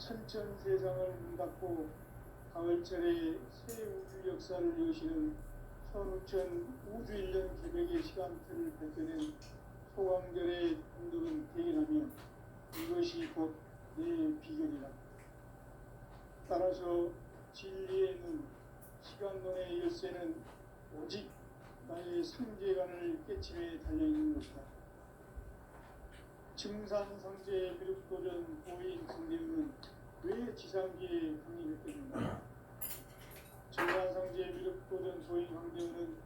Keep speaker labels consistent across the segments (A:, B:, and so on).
A: 천천 세상을 문 닫고 가을철에 새 우주 역사를 여시는 선우천 우주일년 개벽의 시간틀을 뱉어낸 소강절의 분들은 대견하며 이것이 곧 내 비결이라. 따라서 진리에는 시간론의 열쇠는 오직 나의 상제관을 깨침에 달려있는 것이다. 증산상제의 미륵도전 보인 성대는 왜 지상기에 강림했겠는가? 증산상제의 미륵도전 보인 강대원은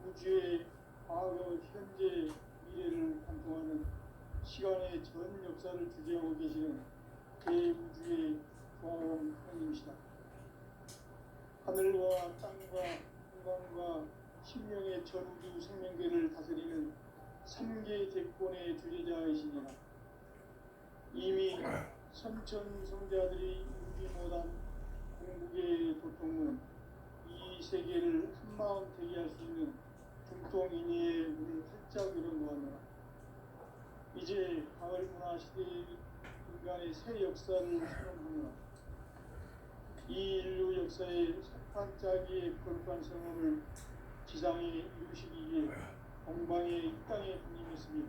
A: 우주의 과거, 현재, 미래를 관통하는 시간의 전 역사를 주재하고 계시는 대우주의 조화원 하나님이시다. 하늘과 땅과 공간과 신명의 전우주 생명계를 다스리는 3개 대권의 주제자이시니라. 이미 선천성자들이 이루지 못한 궁극의 도통은 이 세계를 한마음 되게 할 수 있는 중통인의의 문을 활짝 열어놓았노라. 이제 가을 문화 시대의 인간의 새 역사를 선언하노라. 이 인류 역사의 석판짜기의 거룩한 성업을 지상에 이루시기 위해 공방의 이 땅에 군림했으며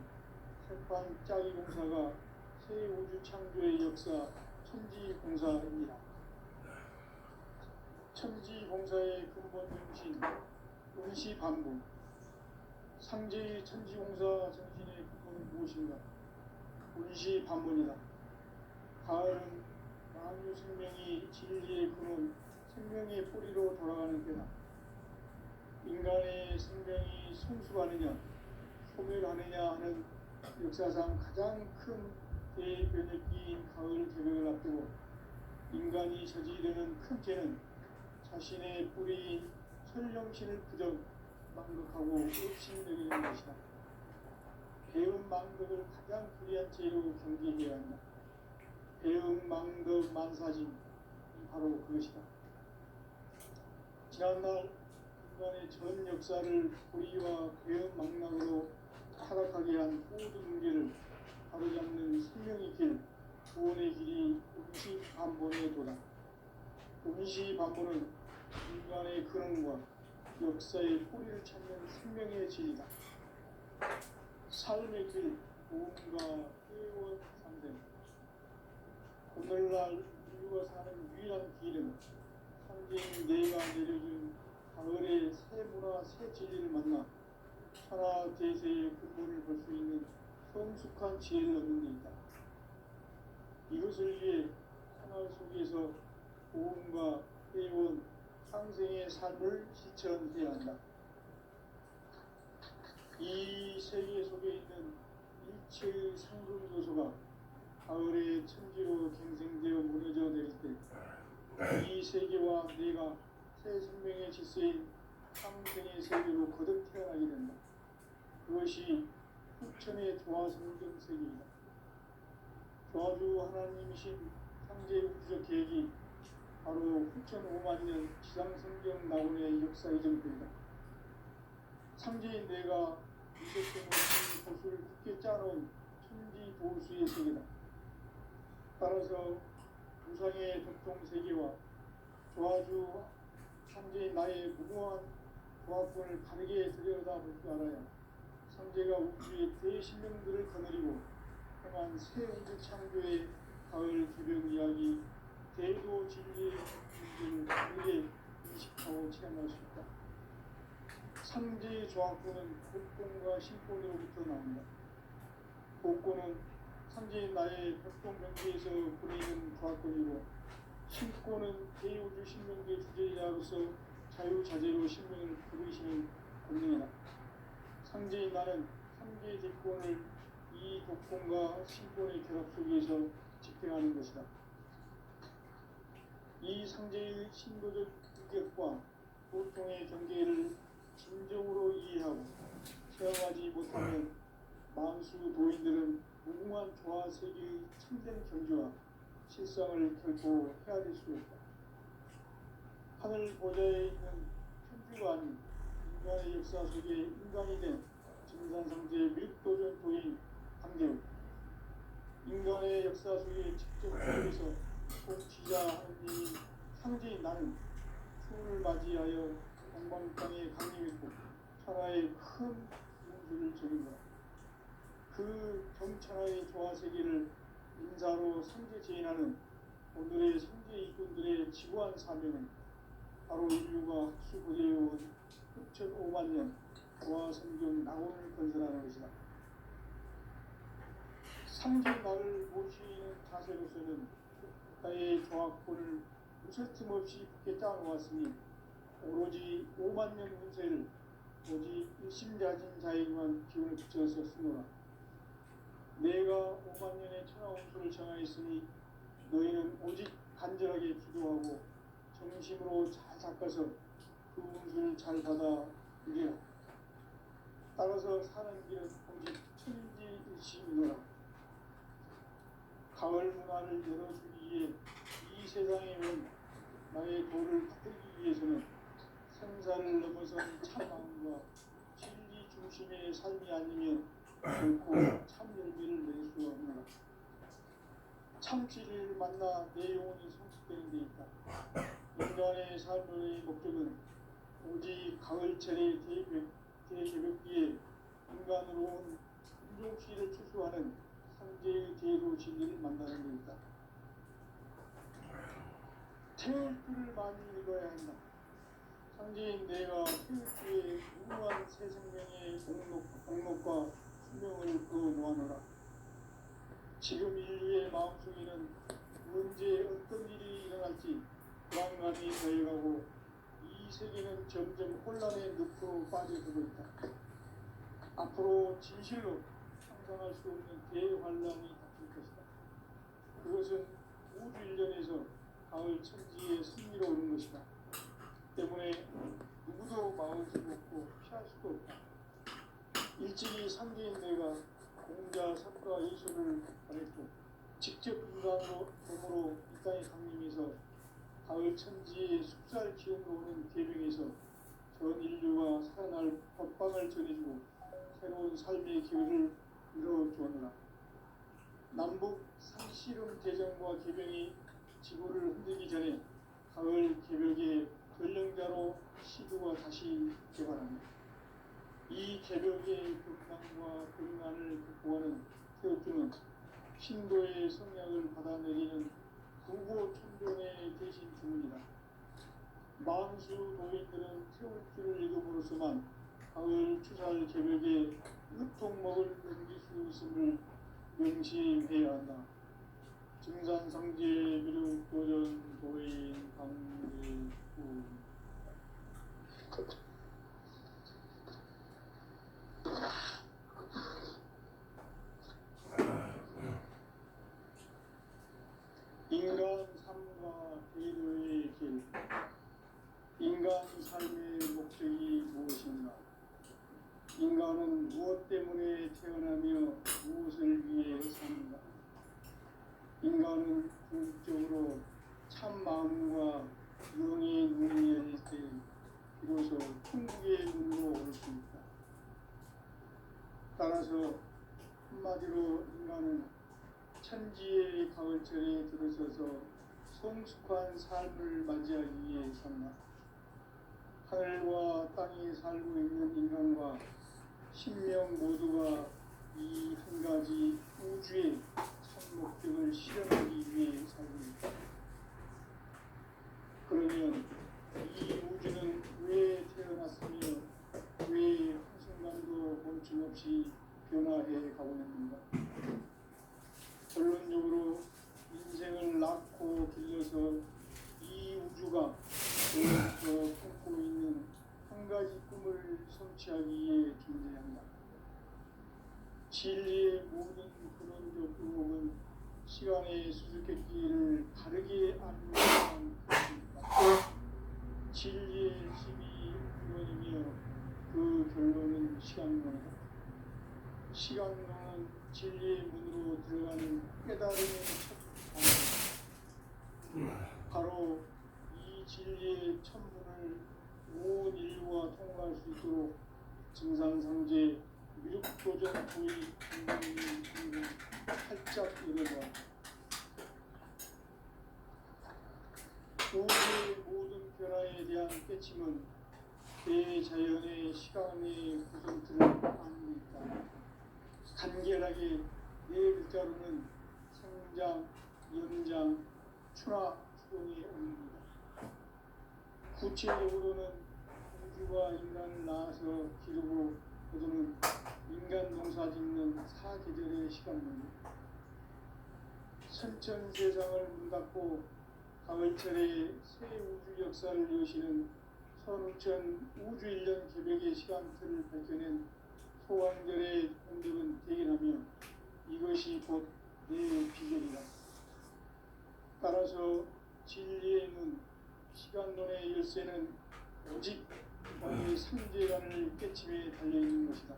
A: 석판짜기 공사가 새 우주 창조의 역사 천지공사입니다. 천지공사의 근본 정신 운시반복. 상제의 천지공사 정신의 근본은 무엇인가? 운시반복이다. 가을은 만유 생명이 진리의 근원, 생명의 뿌리로 돌아가는 때다. 인간의 생명이 성숙하느냐, 소멸하느냐 하는 역사상 가장 큰 대변혁기인 가을 개벽을 앞두고 인간이 저지르는 큰 죄는 자신의 뿌리인 설령신을 부정 망극하고 의심여기는 것이다. 배음 망극을 가장 불의한 죄로 경계해야 한다. 배음 망극 만사진 바로 그것이다. 지난날 인간의 전 역사를 불의와 배음 망락으로 타락하게 한 모든 문제를 바로잡는 생명의 길, 구원의 길이 운시반본의 도다. 운시반본은 인간의 근원과 역사의 뿌리를 찾는 생명의 진리다. 삶의 길, 보험과 회원 상생. 오늘날 인류가 사는 유일한 길은 상제인 내가 내려준 가을의 새 문화, 새 진리를 만나 천하 대세의 근본을 볼 수 있는 성숙한 지혜를 얻는 데 있다. 이것을 위해 생활 속에서 보험과 회원, 상생의 삶을 실천해야 한다. 이 세계 속에 있는 일체의 상급 요소가 가을의 천지로 갱생되어 무너져 내릴 때 이 세계와 내가 새 생명의 질서인 상생의 세계로 거듭 태어나게 된다. 그것이 후천의 조화성경 세계이다. 조화주 하나님이신 상제 우주적 계획이 바로 후천 5만 년 지상성경 낙원의 역사 이전입니다. 상제인 내가 이적된 보수를 굳게 짜놓은 천지 보수의 세계다. 따라서 우상의 독종 세계와 조화주 상제인 나의 무궁한 조화권을 바르게 들여다볼 줄 알아야 상제가 우주의 대신령들을 거느리고 행한 새 우주 창조의 가을 개벽 이야기 대도 진리의 문제를 바르게 인식하고 체험할 수 있다. 상제의 조화권은 복권과 신권으로부터 나온다. 복권은 상제인 나의 벽동병기에서 보내는 조화권이고 신권은 대우주 신명계 주제자로서 자유자재로 신명을 부르시는 권능이다. 상제인 나는 3개의 대권을 이 독권과 신권의 결합 속에서 집행하는 것이다. 이 상제의 신도적 유격과 보통의 경계를 진정으로 이해하고 체험하지 못하면 만수 도인들은 무궁한 조화 세계의 참된 경지와 실상을 결코 헤아릴 수 없다. 하늘 보좌에 있는 천주가 아닌 인간의 역사 속에 인간이 된 증산상제의 미륵도전 도인 강대우. 인간의 역사 속에 직접 들어서 인자 하느님이 상제인 나는 추운을 맞이하여 동방 땅에 강림했고 천하의 큰 용수를 저린 거라. 그 경천하의 조화세계를 인사로 상제 제인하는 오늘의 상제 이꾼들의 지구한 사명은 바로 인류가 학수고대해온 흡천 5만 년 조화성경 낙원을 건설하는 것이다. 상제 나를 모시는 자세로서는 국가의 조화권을 무설틈 없이 굳게 짜놓았으니 오로지 5만 년 운세를 오직 일심자진 자에게만 기운을 붙여서 쓰노라. 내가 5만 년의 천하 운수를 정하였으니 너희는 오직 간절하게 기도하고 정심으로 잘 닦아서 그 운수를 잘 받아 누리라. 따라서 사는 길은 오직 천지일심이노라. 가을 문화를 열어주기 위해 이 세상에 온 나의 도를 받들기 위해서는 생사를 넘어선 참마음과 진리 중심의 삶이 아니면 결코 참 열매를 낼 수 없노라. 참 진리를 만나 내 영혼이 성숙되는 데 있다. 인간의 삶의 목적은 오직 가을철의 대개벽기에 인간으로 온 인종시를 추수하는 상제의 대로 진리를 만나는 데 있다. 태울 줄을 많이 읽어야 한다. 상제인 내가 태울 주에 무한 새 생명의 공록과 수명을 그어 놓아노라. 지금 인류의 마음속에는 언제 어떤 일이 일어날지 불안감이 더해가고 이 세계는 점점 혼란의 늪으로 빠져들고 있다. 앞으로 진실로 상상할 수 없는 대환란이 닥칠 것이다. 그것은 우주 일련에서 가을 천지에 승리로오는 것이다. 때문에 누구도 막을 수 없고 피할 수도 없다. 일찍이 상제인 내가 공자, 석가, 예수를 보냈고 직접 인간으로 몸으로 이 땅에 강림해서 가을 천지의 숙살 기운으로 오는 계명에서 전 인류가 살아날 법방을 전해주고 새로운 삶의 기회를 이뤄주었노라. 남북 상씨름 대전과 계명이 지구를 흔들기 전에 가을 개벽의 전령자로 시두가 다시 개발합니다. 이 개벽의 극단과 극난을 극복하는 태극주는 신도의 성약을 받아내리는 구고천존의 대신 주문이다. 만수 노인들은 태극주를 읽음으로써만 가을 추살 개벽의 으통목을 넘길 수 있음을 명심해야 한다. 증산상제 미륵도전 도인 강대구 인간 삶과 배려의 길. 인간 삶의 목적이 무엇인가? 인간은 무엇 때문에 태어나며 무엇을 위해 사는가? 인간은 궁극적으로 참 마음과 영의 눈이 열릴 때 비로소 천국의 눈으로 올 수 있다. 따라서 한마디로 인간은 천지의 가을철에 들어서서 성숙한 삶을 맞이하기 위해 산다. 하늘과 땅에 살고 있는 인간과 신명 모두가 이 한 가지 우주의 참 목적을 실현하기 위해 살고 있다. 그러면 이 우주는 왜 태어났으며 왜 한순간도 멈춤없이 변화해 가고 있는가? 결론적으로 인생을 낳고 길러서 이 우주가 그에서 품고 있는 한 가지 꿈을 성취하기 위해 존재한다. 진리의 모든 근원적 의혹은 시간의 수수께끼를 바르게 안내한 것입니다. 진리의 힘이 근원이며 그 결론은 시간론이다. 시간론은 진리의 문으로 들어가는 깨달음의 첫 방법이다. 바로 이 진리의 천문을 온 인류가 통과할 수 있도록 증산상제 미륵도전 도의 공동이 활짝 열어놓았다. 우주의 모든 변화에 대한 깨침은 대자연의 시간의 구성틀을 안고 있다. 간결하게 네 글자로는 성장, 연장, 추나 추동이 옵니다. 구체적으로는 우주가 인간을 낳아서 기르고 거두는 인간 농사 짓는 사계절의 시간입니다. 선천 세상을 문 닫고 가을철에 새 우주 역사를 여시는 선우천 우주 1년 개벽의 시간틀을 밝혀낸 소왕절의 공덕은 대견하며 이것이 곧 내 비결이다. 따라서 진리의 눈, 시간론의 열쇠는 오직 나의 상제관을 깨침에 달려있는 것이다.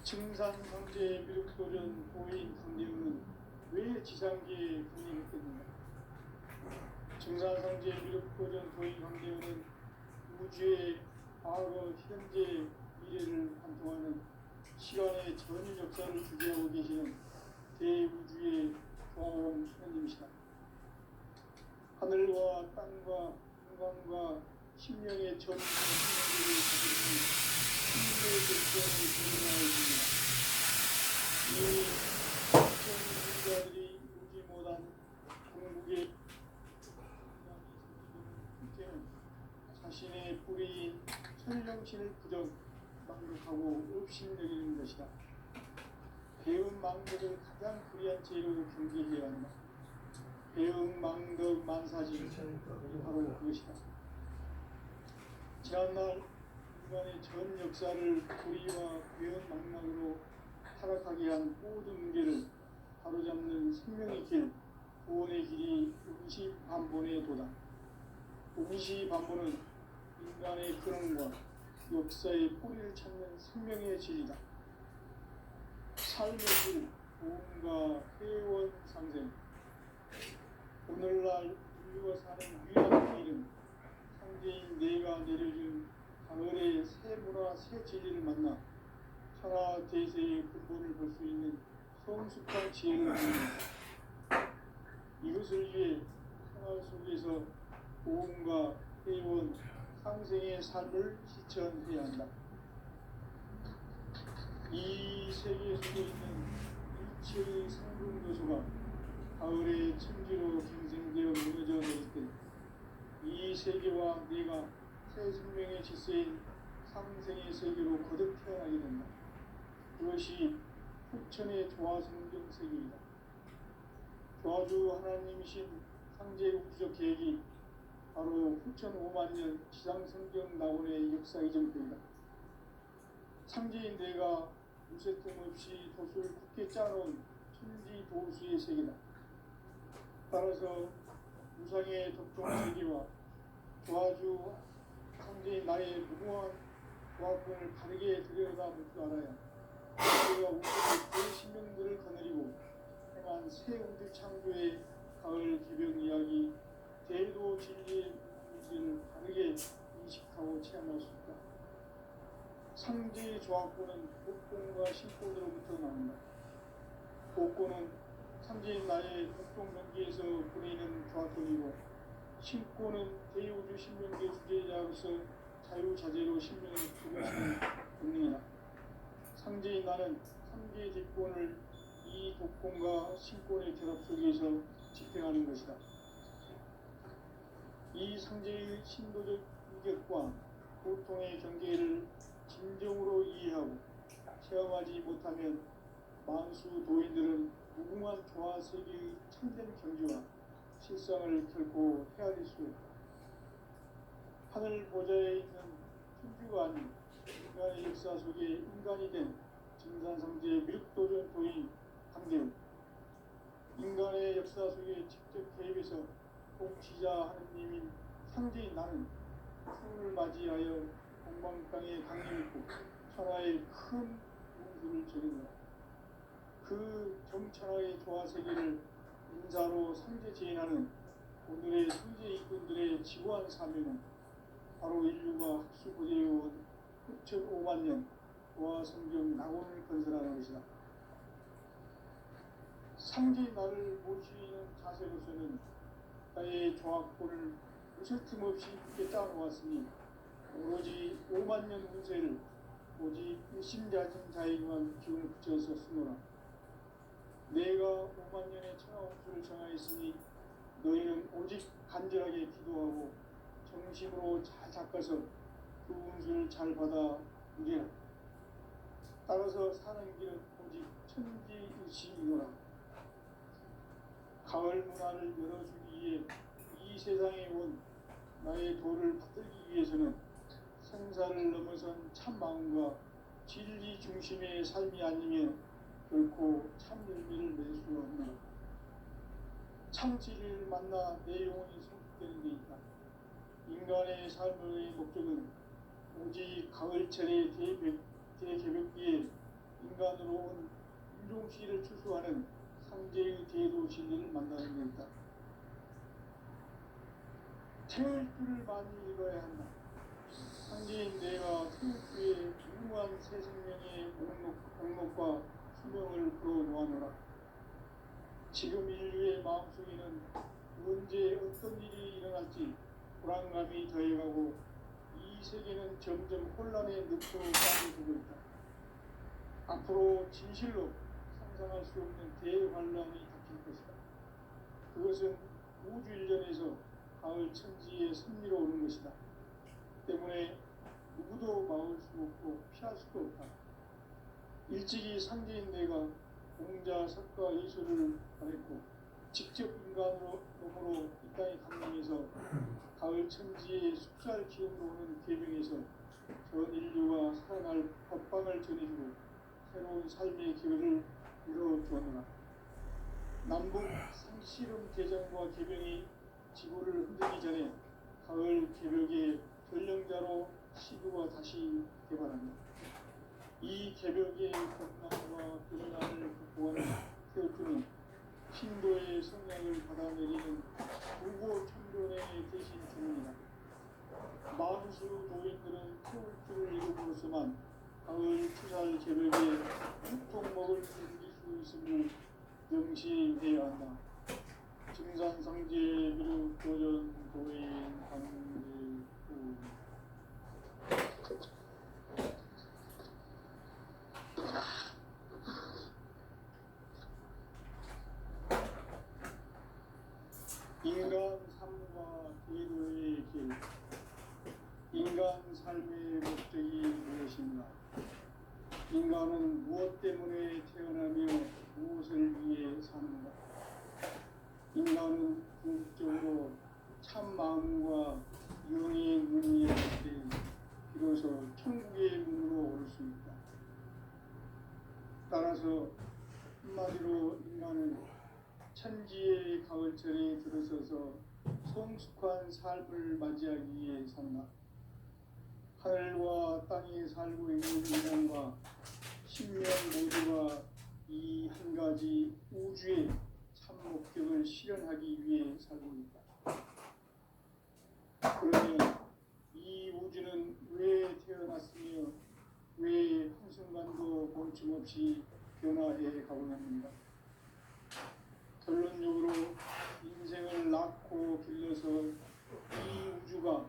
A: 증산상제의 미륵도전 도인 강대우는 왜 지상계에 군림했겠는가? 증산상제의 미륵도전 도인 강대우는 우주의 과거, 현재, 미래를 관통하는 시간의 전 역사를 주재하고 계시는 대우주의 조화원 스님이시다. 하늘과 땅과 인간과 심령의 전 생명들을 가지는 신의 결정을 드러나야 됩니다. 이 천인자들이 이루지 못한 궁극의 형태는 자신의 뿌리인 천령신을 부정 망극하고 업신여기는 것이다. 배운 망덕을 가장 불의한 죄로 경계해야 한다. 배운 망덕 만사지 바로 그것이다. 지난날 인간의 전 역사를 불의와 배운 망락으로 타락하게 한 모든 문제를 바로잡는 생명의 길, 구원의 길이 음시반본의 도다. 음시반본은 인간의 근원과 역사의 뿌리를 찾는 생명의 진리다. 삶의 길, 고음과 회원 상생. 오늘날 인류가 사는 위대한 길은 상제인 내가 내려준 가을의 새 문화, 새 진리를 만나 천하 대세의 근본을 볼 수 있는 성숙한 지혜를 얻는다. 이것을 위해 생활 속에서 고음과 회원 상생의 삶을 실천해야 한다. 이 세계 속에 있는 일체의 상승 요소가 가을의 천지로 경생되어 무너져 내릴 때 이 세계와 내가 새 생명의 질서인 상생의 세계로 거듭 태어나게 된다. 그것이 후천의 조화성경 세계이다. 조화주 하나님이신 상제 우주적 계획이 바로 후천 5만 년 지상성경 낙원의 역사 이전표이다. 상제인 내가 무쇠 틈 없이 돛을 굳게 짜놓은 천지 도수의 세계다. 따라서 무상의 덕종 세계와 조화주 상제인 나의 무궁한 조화권을 바르게 들여다볼 줄 알아야 우리가 우주의 그 신명들을 거느리고 행한 새 우주 창조의 가을 개벽 이야기 대도 진리의 의미를 바르게 인식하고 체험할 수 있다. 상제의 조화권은 복권과 신권으로부터 나온다. 복권은 상제인 나의 덕종 경기에서 보내는 조화권이고 신권은 대우주 신명계 주제자로서 자유자재로 신명을 부르시는 본능이다. 상제인 나는 3개의 뒷권을 이 독권과 신권의 결합 속에서 집행하는 것이다. 이 상제의 신도적 인격과 고통의 경계를 진정으로 이해하고 체험하지 못하면 만수 도인들은 무궁한 조화 세계의 참된 경지와 실상을 결코 헤아릴 수 없다. 하늘 보좌에 있는 천주가 아닌 인간의 역사 속에 인간이 된 증산상제의 미륵도전 도인 강대우. 인간의 역사 속에 직접 개입해서 통치자 하느님인 상제인 나는 풍을 맞이하여 공방 땅에 강림했고 천하의 큰 문수를 저린다. 그 정천하의 조화 세계를 인자로 상제 제인하는 오늘의 상제 일꾼들의 지구한 사명은 바로 인류가 학수고대해온 후천 5만 년 조화 성경 낙원을 건설하는 것이다. 상제 나를 모시는 자세로서는 나의 과학본을 무설틈없이 굳게 짜놓았으니 오로지 5만 년 운세를 오직 일심자진 자에게만 기운을 붙여서 쓰노라. 내가 5만 년의 천하운수를 정하였으니 너희는 오직 간절하게 기도하고 정심으로 잘 닦아서 그 운수를 잘 받아 누리라. 따라서 사는 길은 오직 천지일시이노라. 가을 문화를 열어주기 위해 이 세상에 온 나의 도를 받들기 위해서는 생사를 넘어선 참 마음과 진리 중심의 삶이 아니면 결코 참 열매를 낼 수 없노라. 참 진리를 만나 내 영혼이 소속되는 데 있다. 인간의 삶의 목적은 오직 가을철의 대개벽기에 인간으로 온 윤종시를 추수하는 상제의 대도 진리를 만나는 데 있다. 태울 줄을 많이 읽어야 한다. 상제인 내가 태울 주에 무궁한 새 생명의 목록과 수명을 불어놓아노라. 지금 인류의 마음속에는 언제 어떤 일이 일어날지 불안감이 더해가고 이 세계는 점점 혼란의 늪으로 빠져들고 있다. 앞으로 진실로 상상할 수 없는 대환란이 닥칠 것이다. 그것은 우주 일련에서 가을 천지의 섭리로 오는 것이다. 때문에 누구도 막을 수 없고 피할 수도 없다. 일찍이 상제인 내가 공자, 석가, 예술을 발했고 직접 인간으로 몸으로 이 땅에 강림해서 가을 천지의 숫살 기운으로 오는 계명에서 전 인류가 살아날 법방을 전해주고 새로운 삶의 기회를 이루어주었노라. 남북 상씨름 대장과 계명이 지구를 흔들기 전에 가을 개벽의 전령자로 시구가 다시 개발한다. 이 개벽의 건강과 변난을 극복하는 태어주는 신도의 성량을 받아내리는 무고 천변의 대신 주문이다. 만수 도인들은 태울 줄을 이루고서만 가을 추살 개벽에 육통목을 즐길 수 있음을 명시해야 한다. 증산상제 미륵 도전 도인 강제구 인간 삶과 기도의 길. 인간 삶의 목적이 무엇인가? 인간은 무엇 때문에 태어나며 무엇을 위해 사는가? 인간은 궁극적으로 참 마음과 영의 눈이 열릴 때 비로소 천국의 문으로 오를 수 있다. 따라서 한마디로 인간은 천지의 가을철에 들어서서 성숙한 삶을 맞이하기 위해 산다. 하늘과 땅에 살고 있는 인간과 신명 모두가 이 한 가지 우주의 참 목적을 실현하기 위해 살고 있다. 그러면 이 우주는 왜 태어났으며 왜 한순간도 멈춤없이 변화해 가고 있는가? 결론적으로 인생을 낳고 길러서 이 우주가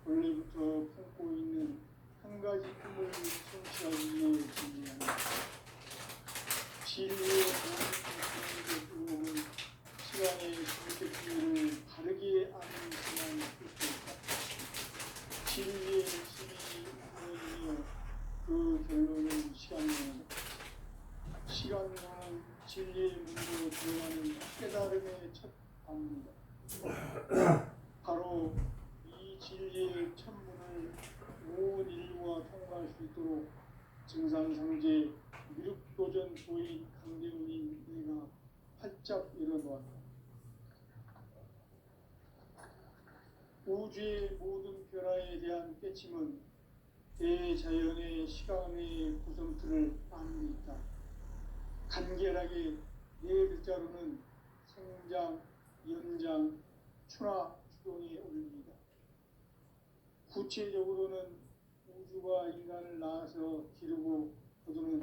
A: 원래부터 품고 있는 한 가지 꿈을 성취하기 위해 준비한다. 진리의 모든 것은 시간의 선택기를 바르게 아는 시간이 필수 있다. 진리의 핵심이 무엇이며 그 결론은 시간론이다. 시간론은 진리의 문으로 들어가는 깨달음의 첫 방문이다. 바로 이 진리의 천문을 온 인류가 통과할 수 있도록 증산상제 미륵도전 도인 강제훈인 내가 활짝 열어놓았다. 우주의 모든 변화에 대한 깨침은 대자연의 시간의 구성틀을 아는 데 있다. 간결하게 네 글자로는 생장, 연장, 추나, 추동의 원리이다. 구체적으로는 우주가 인간을 낳아서 기르고 거두는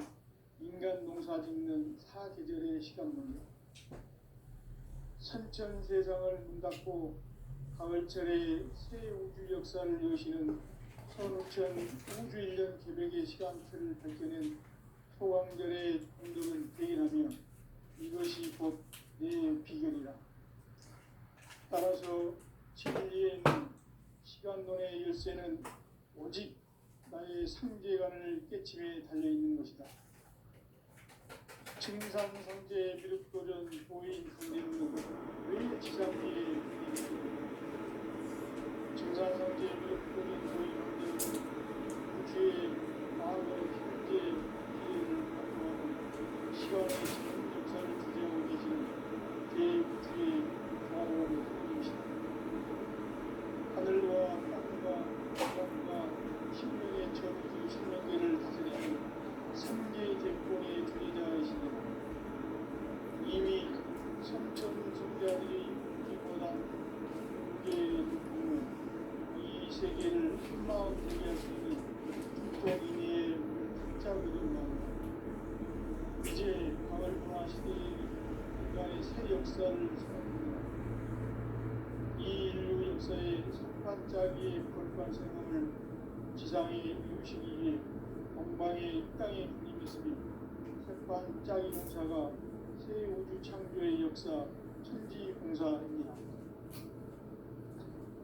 A: 인간 농사 짓는 사계절의 시간론이다. 선천 세상을 문 닫고 가을철에 새 우주 역사를 여시는 선우천 우주 1년 개벽의 시간표를 밝혀낸 소강절의 공덕을 대견하며 이것이 곧 내 비결이라. 따라서 진리에 있는 시간론의 열쇠는 오직 나의 상제관을 깨침에 달려있는 것이다. 증산성제 미륵도전 보인 강대는 왜 지상 위에 증산성제 미륵도전 보인 강대는 우주의 과거, 현재, 미래를 바꾸어가는 시간의 전 역사를 주재하고 계신 대우주의 과거를 소임시다. 하늘과 땅과 바람과 신명의 전우주 신명계를 다스리는 삼계의 대권의 주제자이시니라. 이미 삼천성자들이 우리보다 무게의 높음은 이 세계를 한마음 되게 할 수 있는 중통인의의 숫자거든요. 이제 가을 문화 시대의 인간의 새 역사를 선언합니다. 이 인류 역사의 선반짜기의 벌판생음을 지상에 이루시기 위해 동방의 땅의 주님이시니 선반짜기 공사가 새 우주 창조의 역사 천지공사입니다.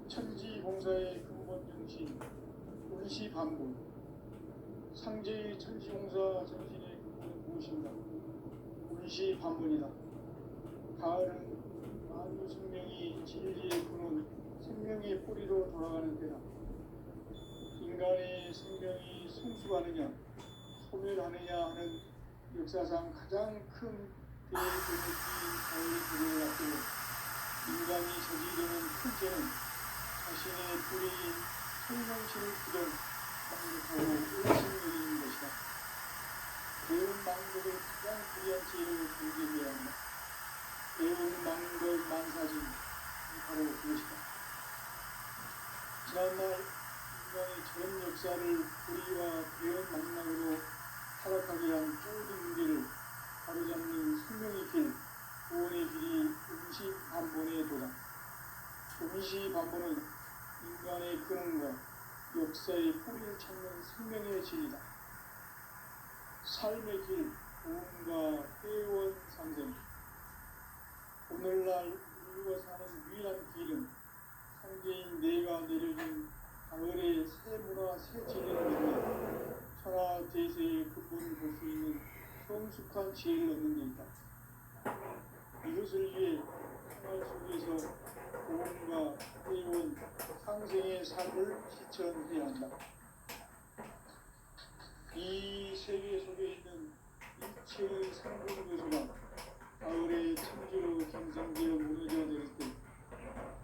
A: 천지공사의 근본 정신 운시반복. 상제의 천지공사 정신의 근본은 무엇인가? 운시반복이다. 가을은 만유 생명이 진리의 근원 생명의 뿌리로 돌아가는 때다. 인간의 생명이 성숙하느냐 소멸하느냐 하는 역사상 가장 큰 대변혁기인 가을의 불을 앞두고 인간이 저지르는 큰 죄는 자신의 불의인 성령신을 부정 망극하고 의심을 것이다. 배운 망극을 가장 불의한 죄로 경계해야 한다. 배운 망극 만사진 바로 그것이다. 지난날 인간의 전 역사를 불의와 배운 망락으로 타락하게 한 모든 문제를 바로잡는 생명의 길, 구원의 길이 음시반본의 도다. 음시반본은 인간의 근원과 역사의 뿌리를 찾는 생명의 진리다. 삶의 길, 구원과 회원 상생. 오늘날 인류가 사는 유일한 길은 상제인 내가 내려준 가을의 새 문화, 새 진리를 만나 천하 대세의 근본을 볼 수 있는 성숙한 지혜를 얻는 데 있다. 이것을 위해 생활 속에서 고원과 회원, 상생의 삶을 실천해야 한다. 이 세계 속에 있는 일체의 상분 요소가 가을의 천지로 경성되어 무너져 내릴 때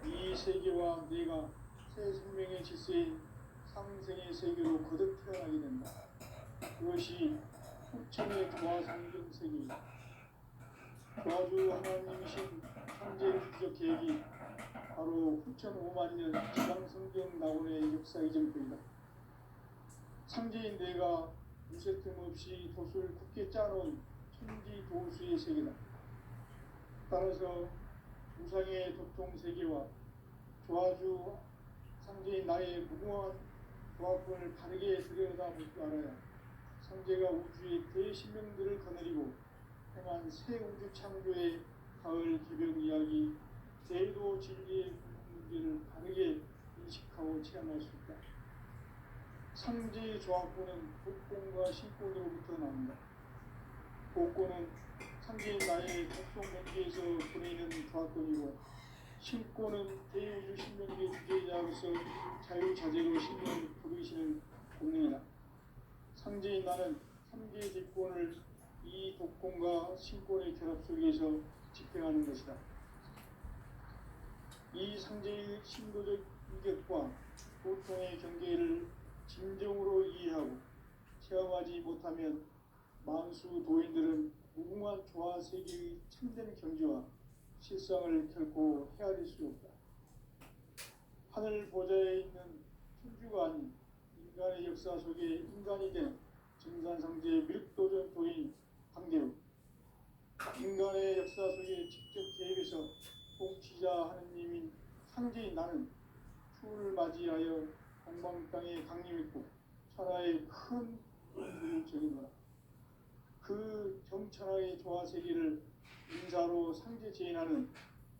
A: 이 세계와 내가 새 생명의 질서인 상생의 세계로 거듭 태어나게 된다. 그것이 후천의 조화상경 세계이다. 조화주 하나님이신 창제주적 계획이 바로 후천 5만년 지상성경 낙원의 역사 이전표이다. 창제인 내가 무쇠틈 없이 돛을 굳게 짜놓은 천지 도수의 세계다. 따라서 우상의 도통 세계와 조화주 상제인 나의 무궁한 조합권을 바르게 들여다볼 줄 알아야 상제가 우주의 대신명들을 거느리고 행한 새 우주 창조의 가을 개벽 이야기, 제도 진리의 문제를 바르게 인식하고 체험할 수 있다. 상제의 조합권은 복권과 신권으로부터 나온다. 복권은 상제인 나의 독성 경계에서 보내는 조합권이고, 신권은 대우주 신명계 주제자로서 자유자재로 신명을 부르시는 본능이다. 상제인 나는 3개의 뒷권을 이 독권과 신권의 결합 속에서 집행하는 것이다. 이 상제의 신도적 인격과 보통의 경계를 진정으로 이해하고 체험하지 못하면 만수 도인들은 무궁한 조화 세계의 참된 경지와 실상을 결코 헤아릴 수 없다. 하늘 보좌에 있는 천주가 아닌 인간의 역사 속에 인간이 된 증산상제 미륵도전 도인 강대우, 인간의 역사 속에 직접 개입해서 통치자 하느님인 상제인 나는 추를 맞이하여 동방 땅에 강림했고 천하에 큰 운수를 정이노라. 그 경천하의 조화세계를 인사로 상제 제인하는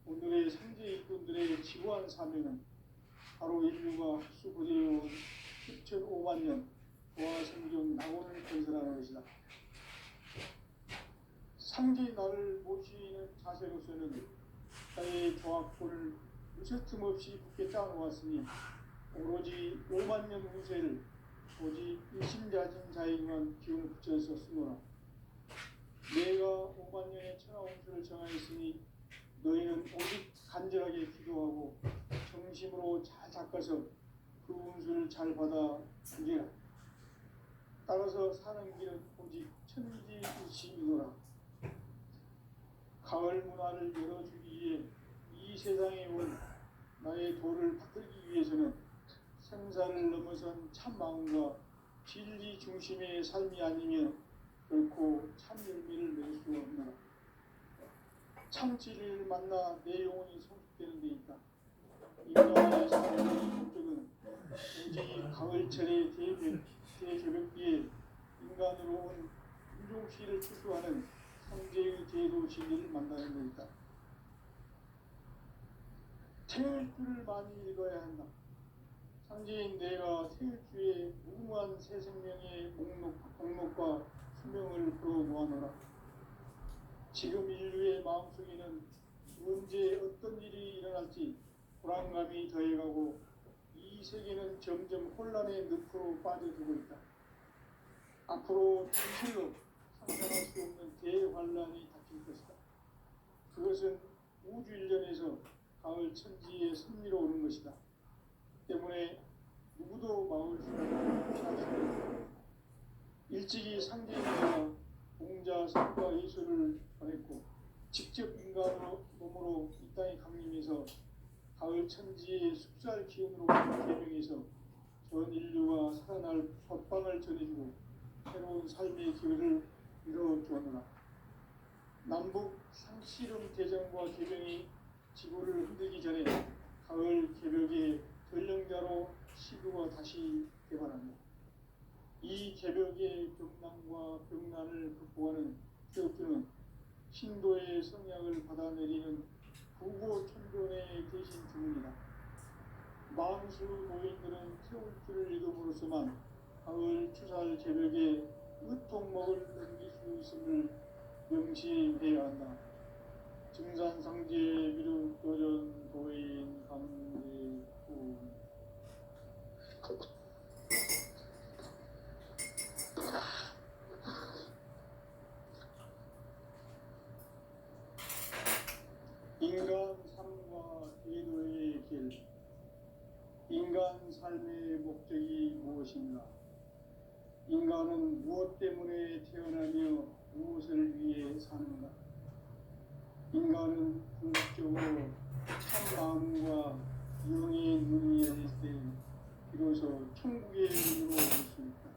A: 오늘의 상제 일꾼들의 지구한 사명은 바로 인류가 흡수부대해온 10,5만 년 조화성경 낙원을 건설하는 것이다. 상제 나를 모시는 자세로서는 나의 조합권을 무쇠틈 없이 굳게 짜놓았으니 오로지 5만 년 운세를 오직 일심자진 자에게만 기운을 붙여서 쓰노라. 내가 5만 년의 천하 운수를 정하였으니 너희는 오직 간절하게 기도하고 정심으로 잘 닦아서 그 운수를 잘 받아 누리라. 따라서 사는 길은 오직 천지일심이노라. 가을 문화를 열어주기 위해 이 세상에 온 나의 도를 받들기 위해서는 생사를 넘어선 참 마음과 진리 중심의 삶이 아니면 결코 참 열매를 낼 수 없노라. 참 진리를 만나 내 영혼이 성숙되는 데 있다. 인간의 삶의 목적은 오직 가을철의 대저녁기에 인간으로 온 윤종씨를 추수하는 상제의 제도 진리를 만나는 것이다. 태일주를 많이 읽어야 한다. 상제인 내가 태일주의 무궁한 새 생명의 목록과 수명을 풀어놓아노라. 지금 인류의 마음속에는 언제 어떤 일이 일어날지 불안감이 더해가고 이 세계는 점점 혼란의 늪으로 빠져들고 있다. 앞으로 진실로 상상할 수 없는 대환란이 닥칠 것이다. 그것은 우주 일련에서 가을 천지의 섭리로 오는 것이다. 때문에 누구도 막을 수 없는 피할 수 없다. 일찍이 상제인과 공자 성과 예수를 보냈고 직접 인간으로 몸으로 이 땅에 강림해서 가을 천지의 숲살 기운으로 개명해서 전 인류가 살아날 법방을 전해주고 새로운 삶의 기회를 이뤄주었노라. 남북 상씨름 대전과 개병이 지구를 흔들기 전에 가을 개벽의 전령자로 시구가 다시 개발한다. 이 개벽의 병난과 병난을 극복하는 태엽주는 신도의 성약을 받아내리는 부고천존의 대신 주문이다. 만수 노인들은 태울주를 읽음으로써만 가을 추살 개벽의 으통목을 넘길 수 있음을 명시해야 한다. 증산상제 미륵도전 도인 강제군 인간 삶과 제도의 길. 인간 삶의 목적이 무엇인가? 인간은 무엇 때문에 태어나며 무엇을 위해 사는가? 인간은 궁극적으로 참 마음과 영의 눈이 열릴 때 비로소 천국의 눈으로 볼 수 있다.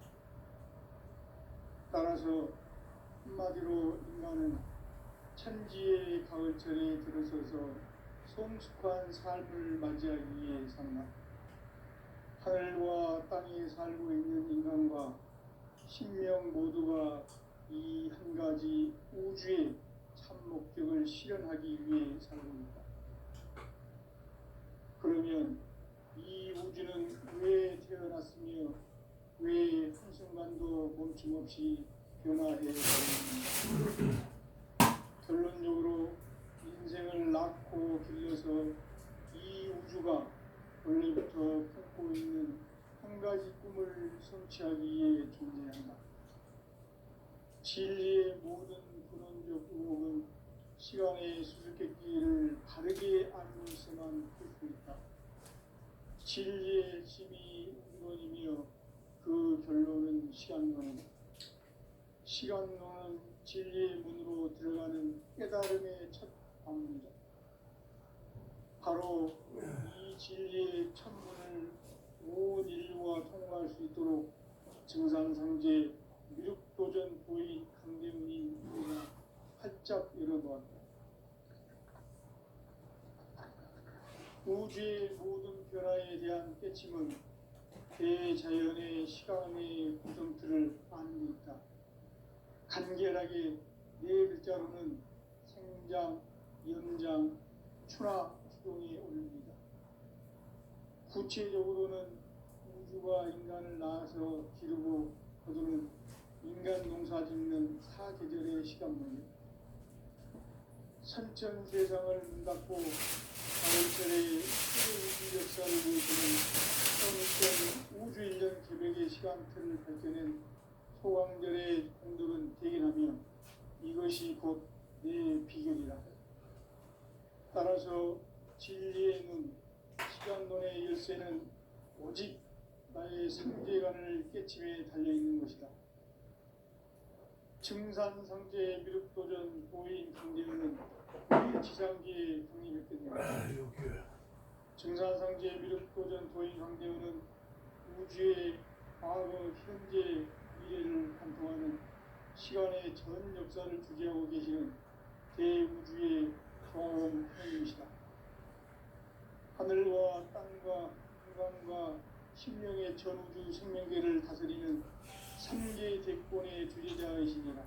A: 따라서 한마디로 인간은 천지의 가을철에 들어서서 성숙한 삶을 맞이하기 위해 산다. 하늘과 땅에 살고 있는 인간과 신명 모두가 이 한 가지 우주의 참 목적을 실현하기 위해 살고 있다. 그러면 이 우주는 왜 태어났으며 왜 한순간도 멈춤없이 변화해 가는가? 결론적으로 인생을 낳고 길러서 이 우주가 원래부터 품고 있는 한 가지 꿈을 성취하기 위해 존재한다. 진리의 모든 근원적 의혹은 시간의 수수께끼를 바르게 알면서만 풀 수 있다. 진리의 힘이 근원이며 그 결론은 시간론이다. 시간론은 진리의 문으로 들어가는 깨달음의 첫 방문이다. 바로 이 진리의 첫문을 온 인류가 통과할 수 있도록 증산상제 미륵도전 부인 강대문이 활짝 열어놓았다. 우주의 모든 변화에 대한 깨침은 대자연의 시간의 구성틀을 아는 데 있다. 간결하게 네 글자로는 생장, 연장, 추나 추동이 올립니다. 구체적으로는 우주가 인간을 낳아서 기르고 거두는 인간 농사 짓는 사계절의 시간문이다. 선천 세상을 문 닫고 가을철의 우주 역사를 보여주는 선천 우주 1년 계획의 시간틀을 밝혀낸 소강절의 공덕은 대견하며 이것이 곧 내 비결이라. 따라서 진리의 눈, 시간론의 열쇠는 오직 나의 상제관을 깨침에 달려있는 것이다. 증산상제 미륵도전 도인 강제는 우리 지상기에 강림했겠네요. 증산상제 미륵도전 도인 강제는 우주의 과거, 현재, 미래를 관통하는 시간의 전 역사를 주재하고 계시는 대우주의 종합원 하나님이시다. 하늘과 땅과 인간과 신명의 전우주 생명계를 다스리는 3개 대권의 주제자이시니라.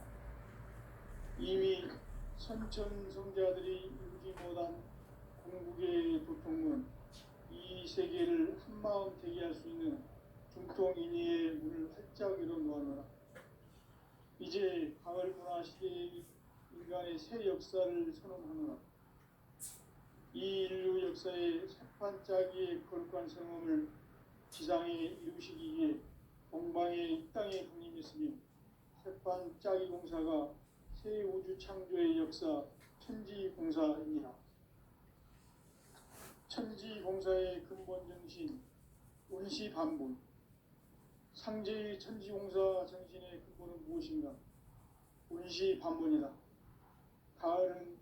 A: 이미 선천성자들이 이루지 못한 공국의 도통문, 이 세계를 한마음 대기할 수 있는 중통인의의 문을 활짝 열어 놓아노라. 이제 가을 문화 시대의 인간의 새 역사를 선언하노라. 이 인류 역사의 새판짜기의 거룩한 성험을 지상에 이루시기 위해 동방의 이 땅에 강림했으며 새판짜기 공사가 새 우주 창조의 역사 천지공사입니다. 천지공사의 근본 정신 운시반본. 상제의 천지공사 정신의 근본은 무엇인가? 운시반본이다. 가을은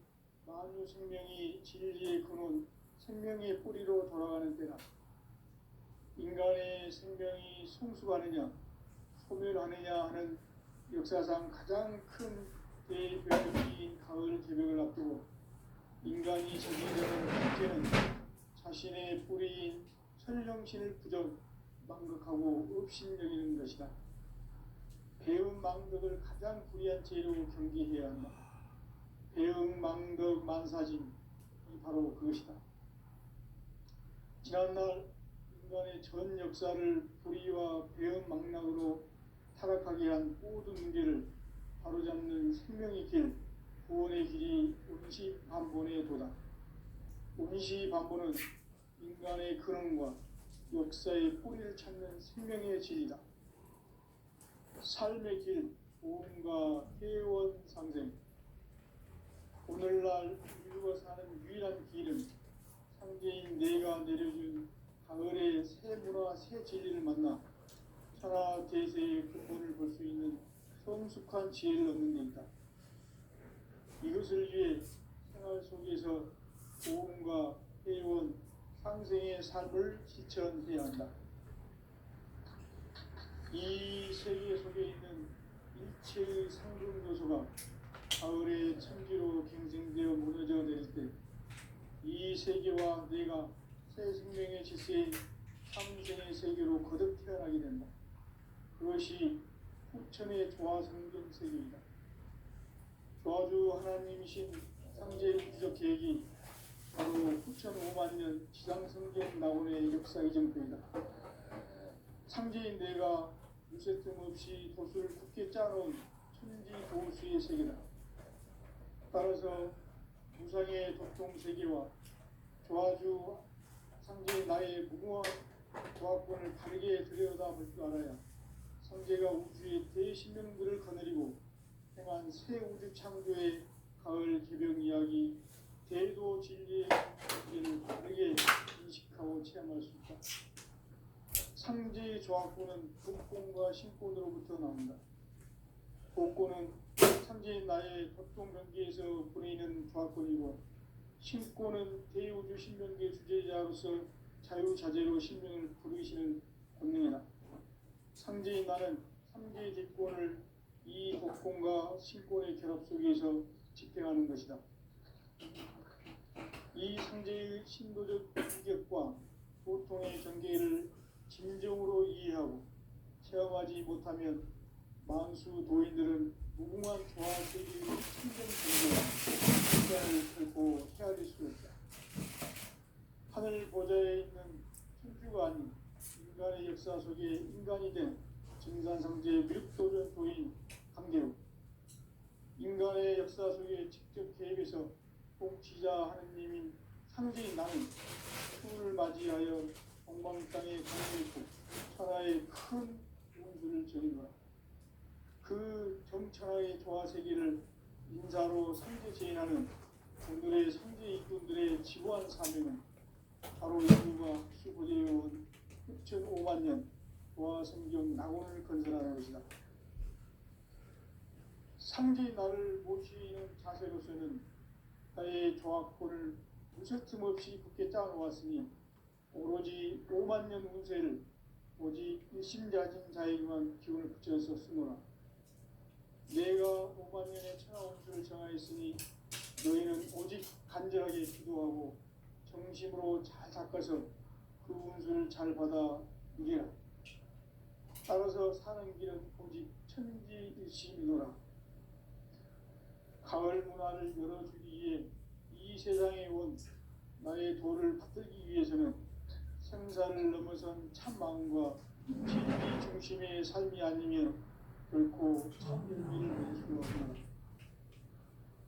A: 만유 생명이 진리의 근원, 생명의 뿌리로 돌아가는 때다. 인간의 생명이 성숙하느냐, 소멸하느냐 하는 역사상 가장 큰 대변기인 가을 개벽을 앞두고 인간이 적용되는 문제는 자신의 뿌리인 설령신을 부정, 망극하고 업신여기는 것이다. 배움 망덕을 가장 불의한 죄로 경계해야 한다. 배움 망덕 만사짐이 바로 그것이다. 지난날 인간의 전 역사를 불의와 배움 망락으로 타락하게 한 모든 문제를 바로잡는 생명의 길, 구원의 길이 운시반본의 도다. 운시반본은 인간의 근원과 역사의 뿌리를 찾는 생명의 진리다. 삶의 길, 보험과 회원 상생. 오늘날 인류가 사는 유일한 길은 상제인 내가 내려준 가을의 새 문화, 새 진리를 만나 천하 대세의 근본을 볼 수 있는 성숙한 지혜를 얻는 데 있다. 이것을 위해 생활 속에서 보험과 회원, 상생의 삶을 실천해야 한다. 이 세계 속에 있는 일체의 상승 요소가 가을의 천지로 갱생되어 무너져 내릴 때 이 세계와 내가 새 생명의 질서인 상생의 세계로 거듭 태어나게 된다. 그것이 후천의 조화성경 세계이다. 조화주 하나님이신 상제의 우주적 계획이 바로 후천 5만 년 지상성경 낙원의 역사 이정표이다. 상제인 내가 무쇠뜸 없이 도수를 굳게 짜놓은 천지 도수의 세계다. 따라서 무상의 도통 세계와 조화주 상제인 나의 무궁한 조화권을 다르게 들여다볼 줄 알아야 상제가 우주의 대신명들을 거느리고 행한 새 우주 창조의 가을 개벽 이야기 대도 진리의 문제를 다르게 인식하고 체험할 수 있다. 상제의 조화권은 복권과 신권으로부터 나온다. 복권은 상제인 나의 도통 경계에서 보내는 조화권이고 신권은 대우주 신명계 주제자로서 자유자재로 신명을 부르시는 권능이다. 상제인 나는 3개의 뒷권을 이 복권과 신권의 결합 속에서 집행하는 것이다. 이 상제의 신도적 이견 인정하지 못하면 만수 도인들은 무궁한 조화 세계의 참된 정보와 인간을 결코 헤아릴 수 없다. 하늘 보좌에 있는 천주가 아닌 인간의 역사 속에 인간이 된 증산상제의 미륵도전 도인 강대욱, 인간의 역사 속에 직접 개입해서 통치자 하느님인 상제인 나는 추운을 맞이하여 동방 땅에 강림했고 천하의 큰 운수를 전이노라. 그 정천하의 조화 세계를 인사로 상제 제인하는 오늘의 상제 일꾼들의 지고한 사명은 바로 인류가 수고되어온 6,500만 년 조화 성경 낙원을 건설하는 것이다. 상제 나를 모시는 자세로서는 나의 조화권을 무설틈 없이 굳게 짜놓았으니 오로지 5만 년 운세를 오직 일심자진 자에게만 기운을 붙여서 쓰노라. 내가 5만 년의 천하 운수를 정하였으니 너희는 오직 간절하게 기도하고 정심으로 잘 닦아서 그 운수를 잘 받아 누리라. 따라서 사는 길은 오직 천지일심이노라. 가을 문화를 열어주기 위해 이 세상에 온 나의 도를 받들기 위해서는 생사를 넘어선 참 마음과 진리 중심의 삶이 아니면 결코 참 의미를 낼 수 없노라.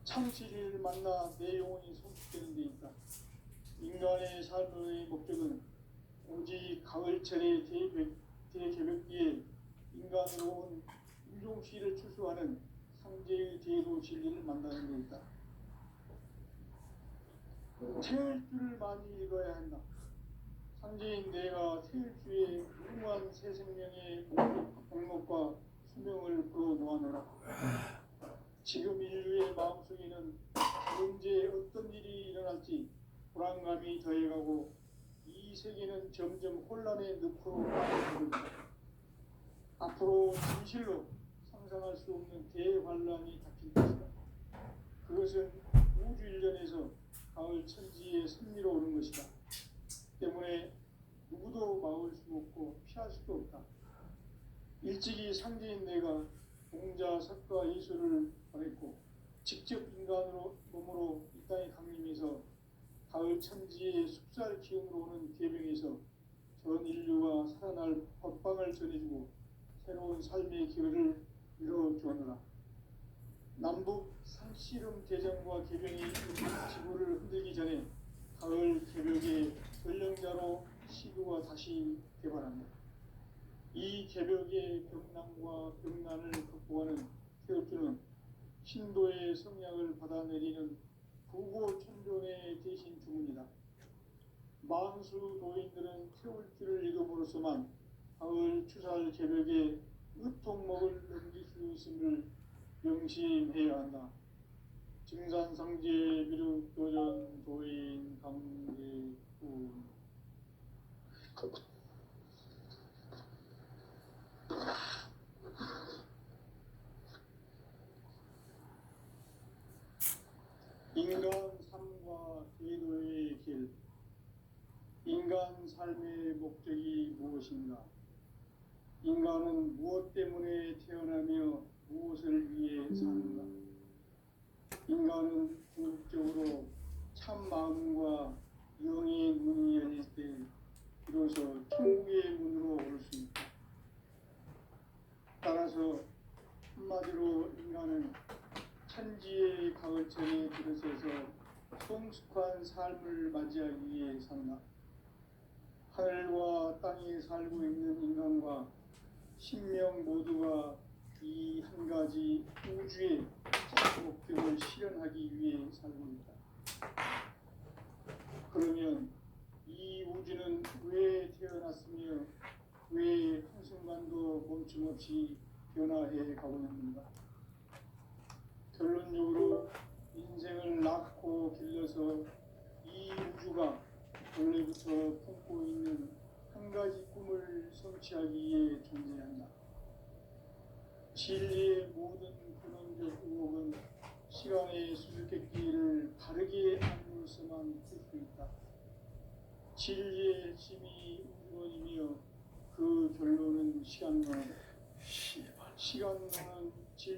A: 참 진리를 만나 내 영혼이 성숙되는 데 있다. 인간의 삶의 목적은 오직 가을철의 대개벽기에 인간으로 온 임종씨를 추수하는 상제의 대도 진리를 만나는 데 있다. 태일주를 많이 읽어야 한다. 상제인 내가 태일주의 무궁한 새 생명의 목록과 수명을 풀어놓아노라. 지금 인류의 마음속에는 언제 어떤 일이 일어날지 불안감이 더해가고 이 세계는 점점 혼란의 늪으로 빠져들고 있다. 앞으로 진실로 상상할 수 없는 대환란이 닥칠 것이다. 그것은 우주 일전에서 가을 천지에 선미로 오는 것이다. 때문에 누구도 막을 수 없고 피할 수도 없다. 일찍이 상제인 내가 공자, 석가, 예수를 보냈고 직접 인간으로 몸으로 이 땅에 강림해서 가을 천지의 숲살 기운으로 오는 계명에서 전 인류가 살아날 법방을 전해주고 새로운 삶의 기회를 이뤄주었노라. 남북 상씨름 대전과 개병이 지구를 흔들기 전에 가을 개벽의 전령자로 시구가 다시 개발한다. 이 개벽의 병난과 병난을 극복하는 태엽주는 신도의 성약을 받아내리는 부고천존의 대신 주문이다. 만수 도인들은 태울주를 읽음으로써만 가을 추살 개벽의 으통목을 넘길 수 있음을 명심해야 한다. 증산상제 미륵도전 도인 강대훈. 인간 삶과 제도의 길. 인간 삶의 목적이 무엇인가? 인간은 무엇 때문에 태어나며 무엇을 위해 사는가? 인간은 궁극적으로 참 마음과 영의 문이 열릴 때 비로소 천국의 문으로 올 수 있다. 따라서 한마디로 인간은 천지의 가을철에 들어서서 성숙한 삶을 맞이하기 위해 산다. 하늘과 땅에 살고 있는 인간과 신명 모두가 이 한 가지 우주의 목적을 실현하기 위해 살고 있다. 그러면 이 우주는 왜 태어났으며 왜 한순간도 멈춤없이 변화해 가고 있는가? 결론적으로 인생을 낳고 길러서 이 우주가 원래부터 품고 있는 한 가지 꿈을 성취하기 위해 존재한다. 진리의 모든 근원적 의혹은 시간의 수수께끼를 바르게 알므로서만 풀 수 있다. 진리의 핵심이 우주론이며 그 결론은 시간론, 시간은